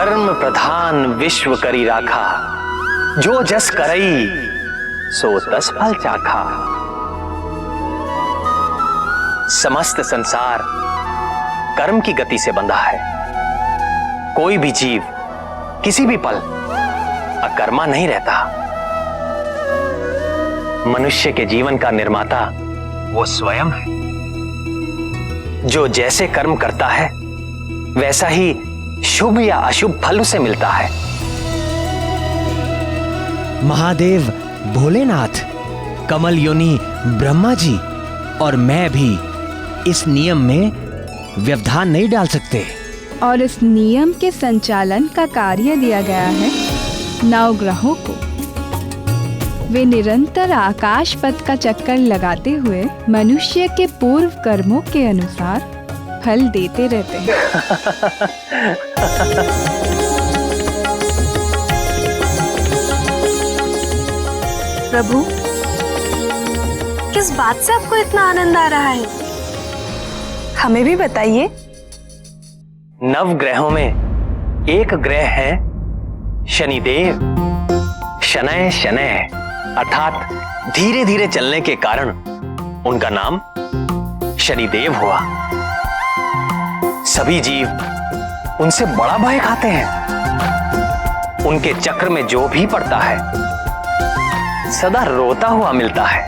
कर्म प्रधान विश्व करी राखा, जो जस करई सो तस फल चाखा। समस्त संसार कर्म की गति से बंधा है। कोई भी जीव किसी भी पल अकर्मा नहीं रहता। मनुष्य के जीवन का निर्माता वो स्वयं है। जो जैसे कर्म करता है वैसा ही शुभ या अशुभ फल उसे मिलता है। महादेव भोलेनाथ, कमल योनि ब्रह्मा जी और मैं भी इस नियम में व्यवधान नहीं डाल सकते। और इस नियम के संचालन का कार्य दिया गया है नवग्रहों को। वे निरंतर आकाश पथ का चक्कर लगाते हुए मनुष्य के पूर्व कर्मों के अनुसार फल देते रहते हैं। प्रभु, किस बात से आपको इतना आनंद आ रहा है? हमें भी बताइए। नवग्रहों में एक ग्रह है शनिदेव। शनय शनय अर्थात धीरे धीरे चलने के कारण उनका नाम शनिदेव हुआ। सभी जीव उनसे बड़ा भय खाते हैं। उनके चक्र में जो भी पड़ता है सदा रोता हुआ मिलता है।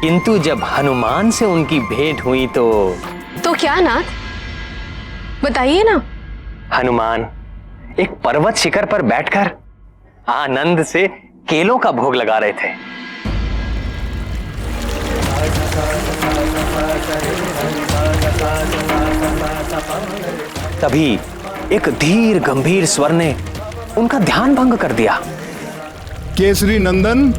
किंतु जब हनुमान से उनकी भेंट हुई तो क्या नाथ, बताइए ना। हनुमान एक पर्वत शिखर पर बैठकर आनंद से केलों का भोग लगा रहे थे। तभी एक धीर गंभीर स्वर ने उनका ध्यान भंग कर दिया। केसरी नंदन,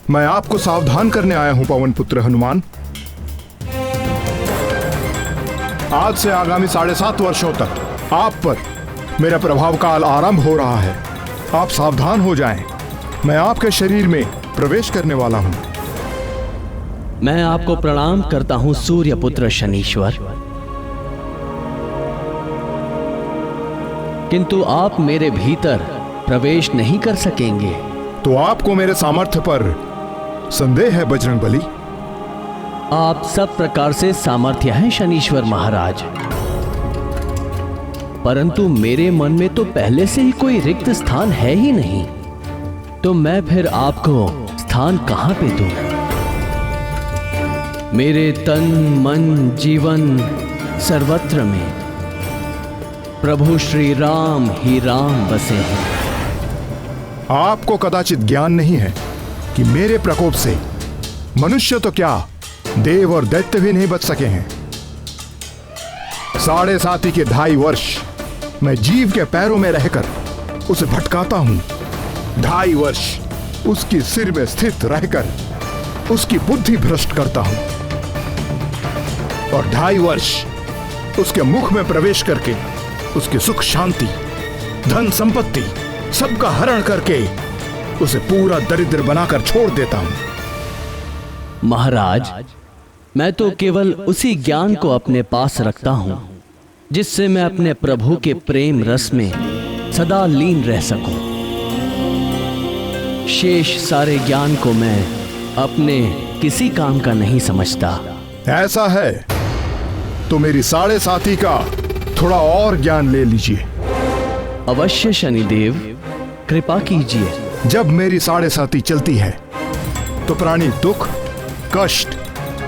मैं आपको सावधान करने आया हूं पवन पुत्र हनुमान। आज से आगामी 7.5 वर्षों तक आप पर मेरा प्रभाव काल आरंभ हो रहा है। आप सावधान हो जाएं। मैं आपके शरीर में प्रवेश करने वाला हूं। मैं आपको प्रणाम करता हूं सूर्य पुत्र शनीश्वर, किंतु आप मेरे भीतर प्रवेश नहीं कर सकेंगे। तो आपको मेरे सामर्थ्य पर संदेह है बजरंगबली? आप सब प्रकार से सामर्थ्य हैं शनीश्वर महाराज, परंतु मेरे मन में तो पहले से ही कोई रिक्त स्थान है ही नहीं, तो मैं फिर आपको स्थान कहां पे दूं? मेरे तन मन जीवन सर्वत्र में प्रभु श्री राम ही राम बसे हैं। आपको कदाचित ज्ञान नहीं है कि मेरे प्रकोप से मनुष्य तो क्या देव और दैत्य भी नहीं बच सके हैं। 7.5 के 2.5 वर्ष मैं जीव के पैरों में रहकर उसे भटकाता हूं। 2.5 वर्ष उसकी सिर में स्थित रहकर उसकी बुद्धि भ्रष्ट करता हूं और 2.5 वर्ष उसके मुख में प्रवेश करके उसकी सुख शांति धन संपत्ति सबका हरण करके उसे पूरा दरिद्र बनाकर छोड़ देता हूं। महाराज, मैं तो केवल उसी ज्ञान को अपने पास रखता हूं जिससे मैं अपने प्रभु के प्रेम रस में सदा लीन रह सकूं। शेष सारे ज्ञान को मैं अपने किसी काम का नहीं समझता। ऐसा है तो मेरी 7.5 का थोड़ा और ज्ञान ले लीजिए। अवश्य शनिदेव, कृपा कीजिए। जब मेरी 7.5 चलती है तो प्राणी दुख कष्ट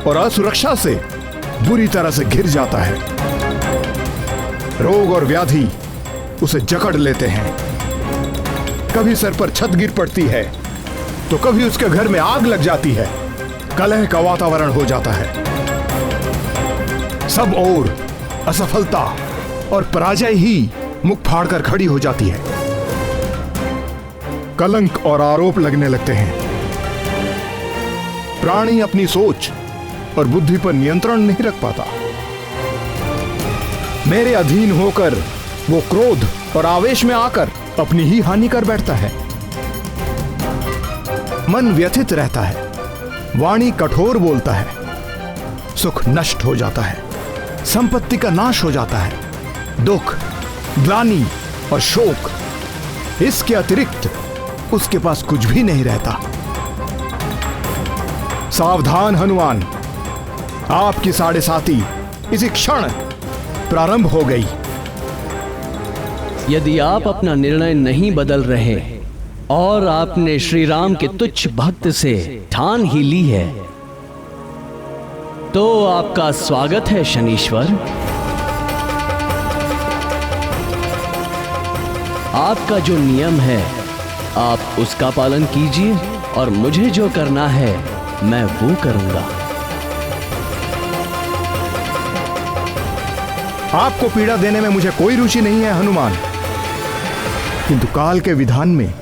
और असुरक्षा से बुरी तरह से घिर जाता है। रोग और व्याधि उसे जकड़ लेते हैं। कभी सर पर छत गिर पड़ती है तो कभी उसके घर में आग लग जाती है। कलह का वातावरण हो जाता है। सब ओर असफलता और पराजय ही मुख फाड़कर खड़ी हो जाती है। कलंक और आरोप लगने लगते हैं। प्राणी अपनी सोच और बुद्धि पर नियंत्रण नहीं रख पाता। मेरे अधीन होकर वो क्रोध और आवेश में आकर अपनी ही हानि कर बैठता है। मन व्यथित रहता है, वाणी कठोर बोलता है, सुख नष्ट हो जाता है, संपत्ति का नाश हो जाता है, दुख, ग्लानि और शोक, इसके अतिरिक्त उसके पास कुछ भी नहीं रहता। सावधान हनुमान, आपकी 7.5 इसी क्षण प्रारंभ हो गई। यदि आप अपना निर्णय नहीं बदल रहे और आपने श्री राम के तुच्छ भक्त से ठान ही ली है, तो आपका स्वागत है शनीश्वर। आपका जो नियम है आप उसका पालन कीजिए और मुझे जो करना है मैं वो करूंगा। आपको पीड़ा देने में मुझे कोई रुचि नहीं है हनुमान, किंतु काल के विधान में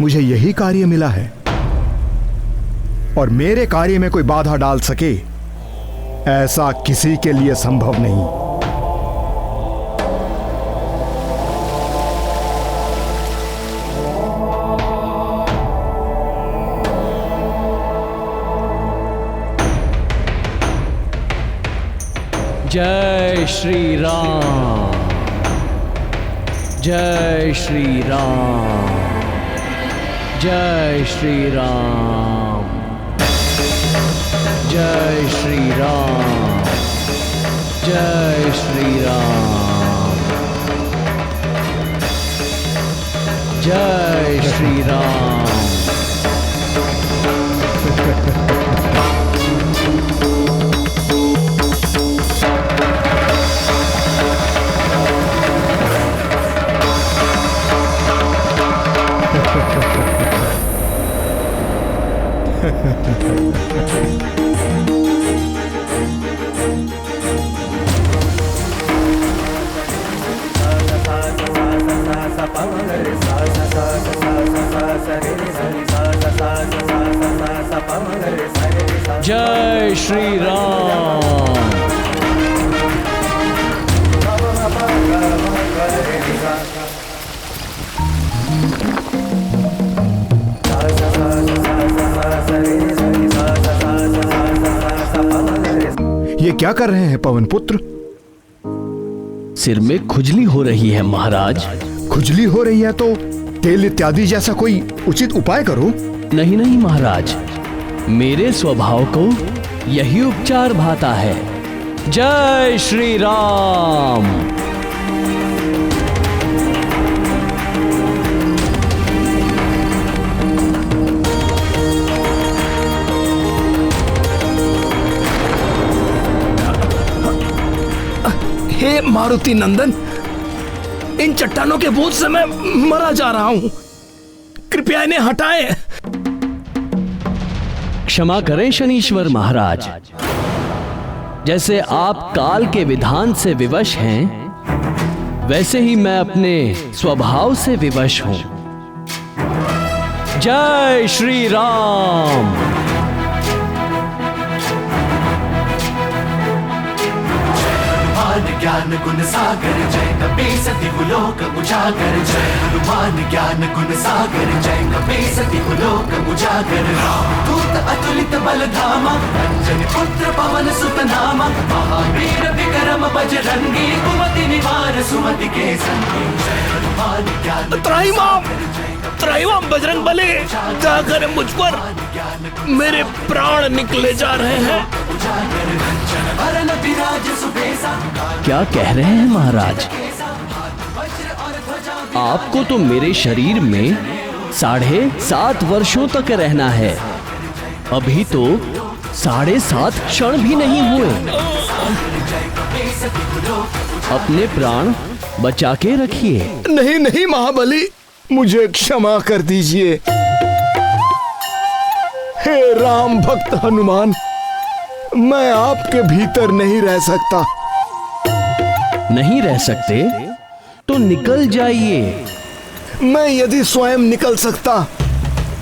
मुझे यही कार्य मिला है और मेरे कार्य में कोई बाधा डाल सके ऐसा किसी के लिए संभव नहीं। जय श्री राम, जय श्री राम, जय श्री राम, जय श्री राम, जय श्री राम, जय श्री राम। जय श्री राम। ये क्या कर रहे हैं पवन पुत्र? सिर में खुजली हो रही है महाराज। खुजली हो रही है तो तेल इत्यादि जैसा कोई उचित उपाय करो। नहीं नहीं महाराज, मेरे स्वभाव को यही उपचार भाता है। जय श्री राम। हे मारुति नंदन, इन चट्टानों के बोझ से मैं मरा जा रहा हूं, कृपया इन्हें हटाएं। क्षमा करें शनीश्वर महाराज, जैसे आप काल के विधान से विवश हैं, वैसे ही मैं अपने स्वभाव से विवश हूं। जय श्री राम। ज्ञान गुण सागर जय कपीस दिवलोक उजागर, जय हनुमान ज्ञान गुण सागर जय कपीस दिवलोक उजागर। दूत अतुलित बल धामा, अंजनी पुत्र पवन सुत नामा, महावीर विक्रम बजरंगी, कुमति निवार सुमति के संगी। जय हनुमान ज्ञान त्राहिमाम बजरंग बली, जाकर मुझ पर मेरे प्राण निकले जा रहे हैं। क्या कह रहे हैं महाराज? आपको तो मेरे शरीर में 7.5 वर्षों तक रहना है, अभी तो 7.5 क्षण भी नहीं हुए। अपने प्राण बचा के रखिए। नहीं नहीं महाबली, मुझे क्षमा कर दीजिए। हे राम भक्त हनुमान, मैं आपके भीतर नहीं रह सकता। नहीं रह सकते तो निकल जाइए। मैं यदि स्वयं निकल सकता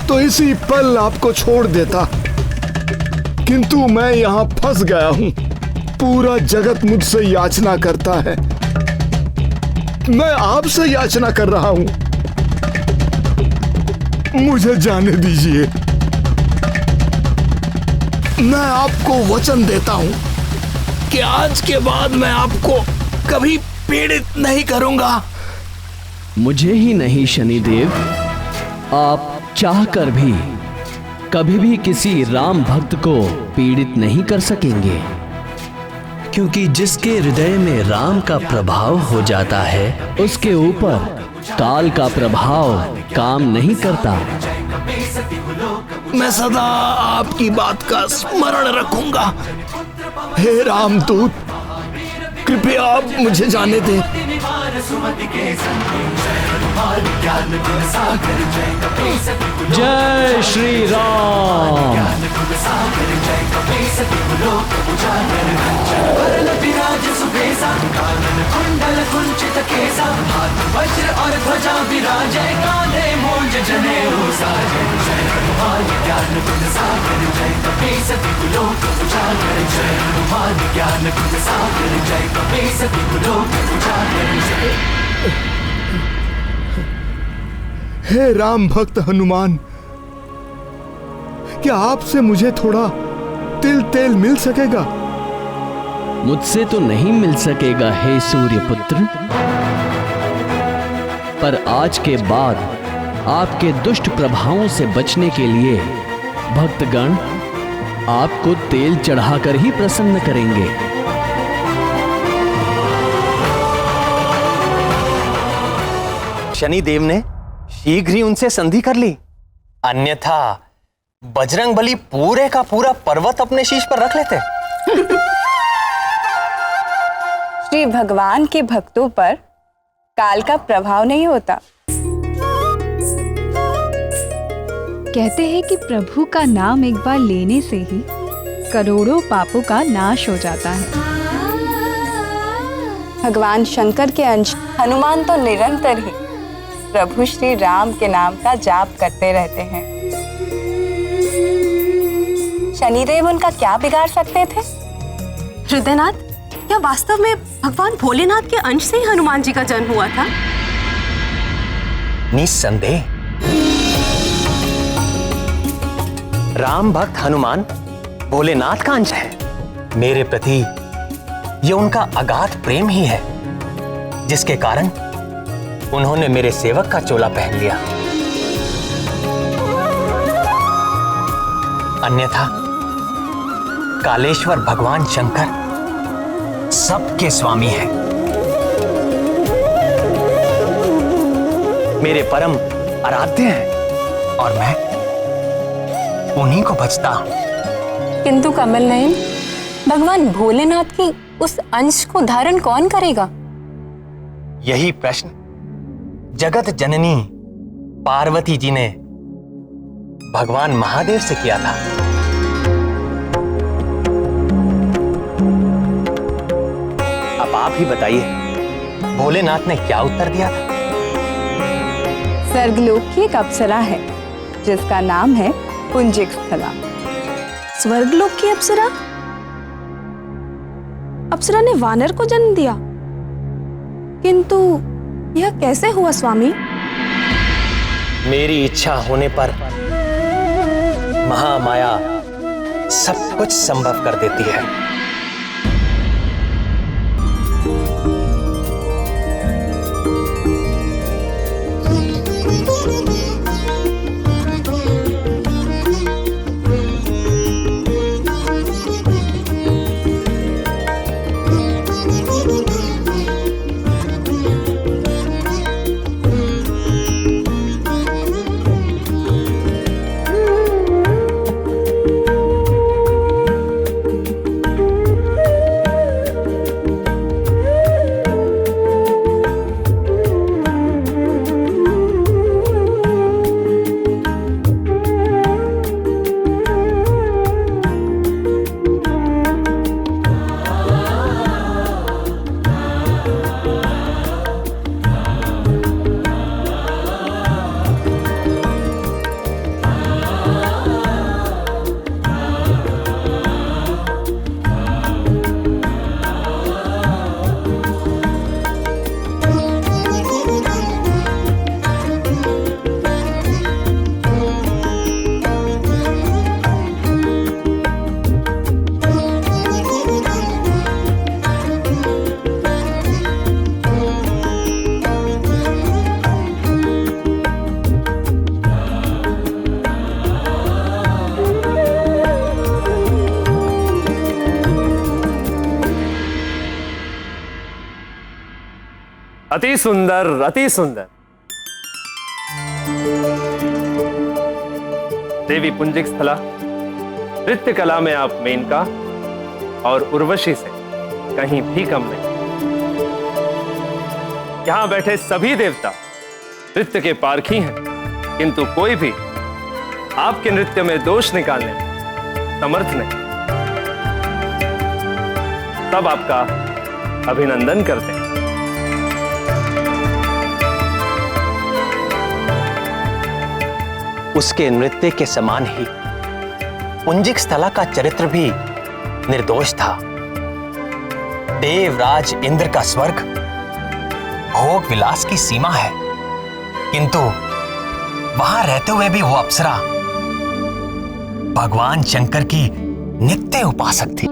तो इसी पल आपको छोड़ देता, किंतु मैं यहां फंस गया हूं। पूरा जगत मुझसे याचना करता है, मैं आपसे याचना कर रहा हूं, मुझे जाने दीजिए। मैं आपको वचन देता हूं कि आज के बाद मैं आपको कभी पीड़ित नहीं करूंगा। मुझे ही नहीं शनिदेव, आप चाहकर भी कभी भी किसी राम भक्त को पीड़ित नहीं कर सकेंगे, क्योंकि जिसके हृदय में राम का प्रभाव हो जाता है उसके ऊपर काल का प्रभाव काम नहीं करता। मैं सदा आपकी बात का स्मरण रखूंगा। हे रामदूत, कृपया आप मुझे जाने दें। जय श्री राम। वज्र और ध्वजा विराजे, कांधे मूंज जनेऊ साजे। जय हनुमान ज्ञान गुण सागर, जय कपीस तिहु लोक उजागर। जय हनुमान ज्ञान गुण सागर, जय कपीस तिहु लोक उजागर। हे राम भक्त हनुमान, क्या आपसे मुझे थोड़ा तिल तेल मिल सकेगा? मुझसे तो नहीं मिल सकेगा हे सूर्यपुत्र, पर आज के बाद आपके दुष्ट प्रभावों से बचने के लिए भक्तगण आपको तेल चढ़ाकर ही प्रसन्न करेंगे। शनिदेव ने शीघ्र ही उनसे संधि कर ली, अन्यथा बजरंगबली पूरे का पूरा पर्वत अपने शीश पर रख लेते। श्री भगवान के भक्तों पर काल का प्रभाव नहीं होता। कहते हैं कि प्रभु का नाम एक बार लेने से ही करोड़ों पापों का नाश हो जाता है। भगवान शंकर के अंश हनुमान तो निरंतर ही प्रभु श्री राम के नाम का जाप करते रहते हैं। शनिदेव उनका क्या बिगाड़ सकते थे? हृदयनाथ, क्या वास्तव में भगवान भोलेनाथ के अंश से ही हनुमान जी का जन्म हुआ था? निस्संदेह राम भक्त हनुमान भोलेनाथ का अंश है। मेरे प्रति ये उनका अगाध प्रेम ही है, जिसके कारण उन्होंने मेरे सेवक का चोला पहन लिया। अन्यथा कालेश्वर भगवान शंकर सबके स्वामी हैं, मेरे परम आराध्य हैं और मैं उन्हीं को भजता हूं। किंतु कमल नयन, भगवान भोलेनाथ की उस अंश को धारण कौन करेगा? यही प्रश्न जगत जननी पार्वती जी ने भगवान महादेव से किया था। अब आप ही बताइए, भोलेनाथ ने क्या उत्तर दिया था? स्वर्गलोक की एक अप्सरा है जिसका नाम है पुंजिक स्थला। स्वर्गलोक की अप्सरा? अप्सरा ने वानर को जन्म दिया, किंतु यह कैसे हुआ स्वामी? मेरी इच्छा होने पर महामाया सब कुछ संभव कर देती है। अति सुंदर, अति सुंदर। देवी पुंजिक स्थला, नृत्य कला में आप मेनका और उर्वशी से कहीं भी कम नहीं। यहां बैठे सभी देवता नृत्य के पारखी हैं, किंतु कोई भी आपके नृत्य में दोष निकालने में समर्थ नहीं। सब आपका अभिनंदन करते हैं। उसके नृत्य के समान ही पुंजिक स्थला का चरित्र भी निर्दोष था। देवराज इंद्र का स्वर्ग भोग विलास की सीमा है, किंतु वहां रहते हुए भी वो अप्सरा भगवान शंकर की नित्य उपासक थी।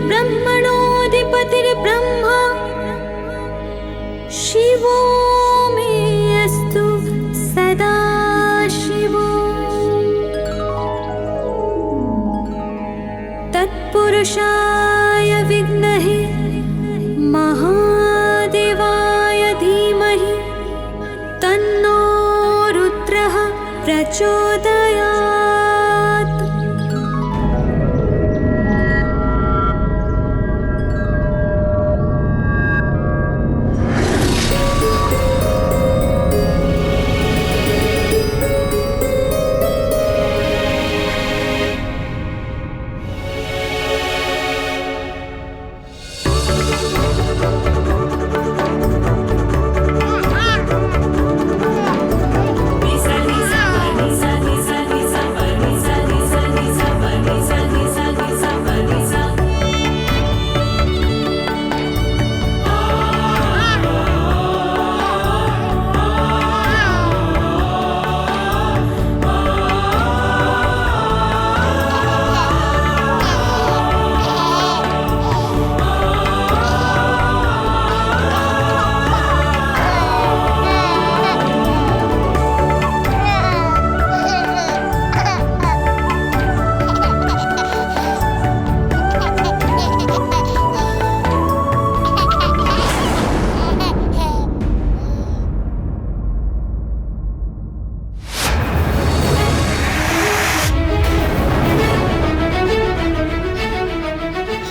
ब्रह्मणोऽधिपतिर्ब्रह्मा शिवो मे अस्तु सदा शिवो। तत्पुरुषाय विद्महे महादेवाय धीमहि तन्नो रुद्रः प्रचोदयात्।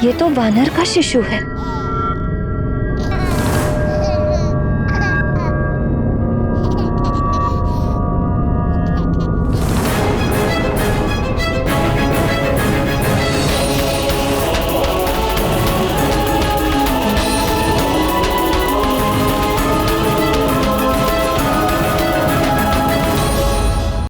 ये तो वानर का शिशु है।